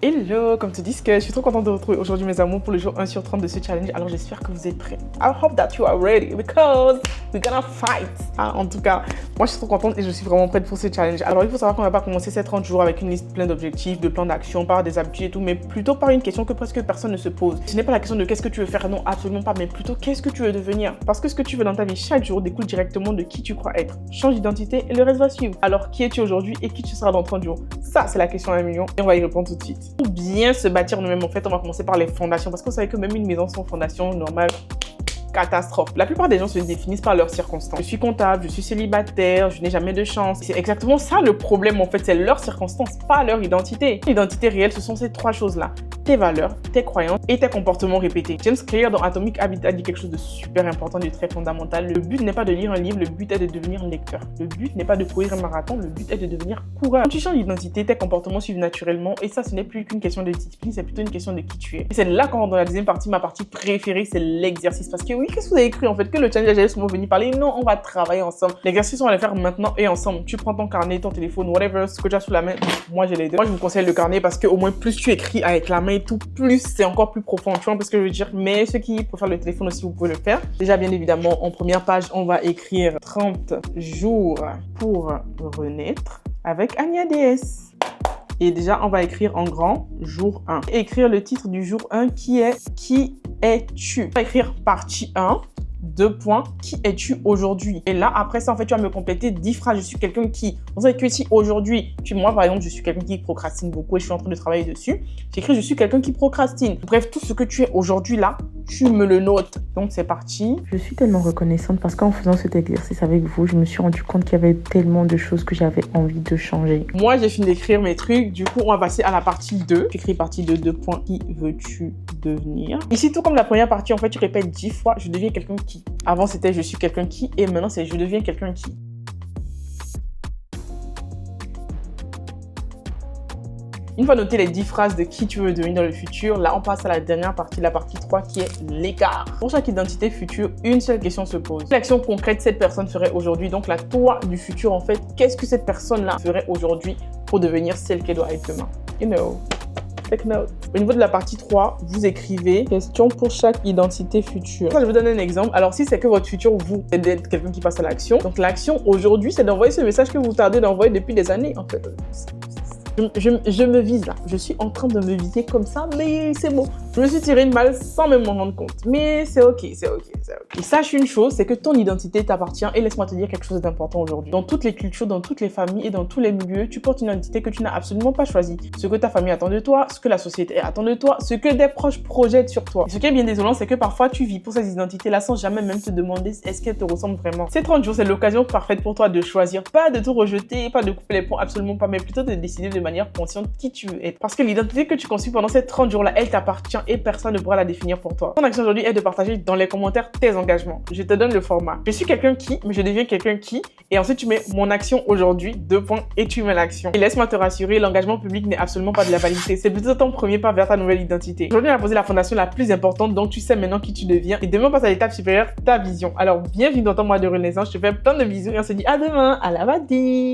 Hello, comme tu dis que je suis trop contente de vous retrouver aujourd'hui mes amours pour le jour 1 sur 30 de ce challenge. Alors j'espère que vous êtes prêts. I hope that you are ready because we're gonna fight. En tout cas, moi je suis trop contente et je suis vraiment prête pour ce challenge. Alors il faut savoir qu'on va pas commencer ces 30 jours avec une liste pleine d'objectifs, de plans d'action, par des habitudes et tout, mais plutôt par une question que presque personne ne se pose. Ce n'est pas la question de qu'est-ce que tu veux faire, non absolument pas, mais plutôt qu'est-ce que tu veux devenir. Parce que ce que tu veux dans ta vie chaque jour découle directement de qui tu crois être. Change d'identité et le reste va suivre. Alors qui es-tu aujourd'hui et qui tu seras dans 30 jours? Ça c'est la question à 1 million et on va y répondre tout de suite. Pour bien se bâtir nous-mêmes, en fait, on va commencer par les fondations parce qu'on savait que même une maison sans fondation normale, catastrophe. La plupart des gens se définissent par leurs circonstances. Je suis comptable, je suis célibataire, je n'ai jamais de chance. C'est exactement ça le problème en fait, c'est leurs circonstances, pas leur identité. L'identité réelle, ce sont ces trois choses-là. Tes valeurs, tes croyances et tes comportements répétés. James Clear dans Atomic Habits a dit quelque chose de super important, de très fondamental. Le but n'est pas de lire un livre, le but est de devenir lecteur. Le but n'est pas de courir un marathon, le but est de devenir coureur. Quand tu changes d'identité, tes comportements suivent naturellement et ça, ce n'est plus qu'une question de discipline, c'est plutôt une question de qui tu es. Et c'est là qu'on rentre dans la deuxième partie, ma partie préférée, c'est l'exercice. Parce que oui, qu'est-ce que vous avez cru en fait? Que le challenge j'allais souvent venir parler? Non, on va travailler ensemble. L'exercice, on va le faire maintenant et ensemble. Tu prends ton carnet, ton téléphone, whatever, ce que tu as sous la main. Moi, j'ai les deux. Moi, je vous conseille le carnet parce que au moins plus tu écris avec la main et tout, plus c'est encore plus profond. Tu vois ce que je veux dire? Mais ceux qui préfèrent le téléphone aussi, vous pouvez le faire. Déjà, bien évidemment, en première page, on va écrire 30 jours pour renaître avec Ania DS. Et déjà, on va écrire en grand, jour 1. Et écrire le titre du jour 1 qui est « Qui es-tu » On va écrire partie 1. 2 points, qui es-tu aujourd'hui? Et là, après ça, en fait, tu vas me compléter 10 phrases. Je suis quelqu'un qui... On sait que si aujourd'hui, moi, par exemple, je suis quelqu'un qui procrastine beaucoup et je suis en train de travailler dessus, j'écris je suis quelqu'un qui procrastine. Bref, tout ce que tu es aujourd'hui là, tu me le notes. Donc, c'est parti. Je suis tellement reconnaissante parce qu'en faisant cet exercice avec vous, je me suis rendu compte qu'il y avait tellement de choses que j'avais envie de changer. Moi, j'ai fini d'écrire mes trucs. Du coup, on va passer à la partie 2. J'écris partie 2, 2 points. Qui veux-tu devenir? Ici, tout comme la première partie, en fait, tu répètes 10 fois, je deviens quelqu'un qui. Avant, c'était je suis quelqu'un qui et maintenant, c'est je deviens quelqu'un qui. Une fois noté les 10 phrases de qui tu veux devenir dans le futur, là, on passe à la dernière partie, la partie 3 qui est l'écart. Pour chaque identité future, une seule question se pose. Quelle action concrète cette personne ferait aujourd'hui? Donc, la toi du futur, en fait, qu'est-ce que cette personne-là ferait aujourd'hui pour devenir celle qu'elle doit être demain? You know. Take note. Au niveau de la partie 3, vous écrivez question pour chaque identité future. Je vais vous donner un exemple. Alors, si c'est que votre futur, vous, c'est d'être quelqu'un qui passe à l'action. Donc, l'action aujourd'hui, c'est d'envoyer ce message que vous tardez d'envoyer depuis des années, en fait. Je me vise là. Je suis en train de me viser comme ça, mais c'est bon. Je me suis tiré une balle sans même m'en rendre compte. Mais c'est ok, c'est ok, c'est ok. Et sache une chose, c'est que ton identité t'appartient et laisse-moi te dire quelque chose d'important aujourd'hui. Dans toutes les cultures, dans toutes les familles et dans tous les milieux, tu portes une identité que tu n'as absolument pas choisie. Ce que ta famille attend de toi, ce que la société attend de toi, ce que des proches projettent sur toi. Et ce qui est bien désolant, c'est que parfois tu vis pour ces identités-là sans jamais même te demander est-ce qu'elles te ressemblent vraiment. Ces 30 jours, c'est l'occasion parfaite pour toi de choisir, pas de tout rejeter, pas de couper les ponts, absolument pas, mais plutôt de décider de manière consciente qui tu veux être. Parce que l'identité que tu construis pendant ces 30 jours-là, elle t'appartient et personne ne pourra la définir pour toi. Ton action aujourd'hui est de partager dans les commentaires tes engagements. Je te donne le format. Je suis quelqu'un qui, mais je deviens quelqu'un qui. Et ensuite, tu mets mon action aujourd'hui, 2 points, et tu mets l'action. Et laisse-moi te rassurer, l'engagement public n'est absolument pas de la vanité. C'est plutôt ton premier pas vers ta nouvelle identité. Aujourd'hui, on a posé la fondation la plus importante, donc tu sais maintenant qui tu deviens. Et demain, on passe à l'étape supérieure, ta vision. Alors, bienvenue dans ton mois de renaissance. Je te fais plein de bisous et on se dit à demain, à la Vadi.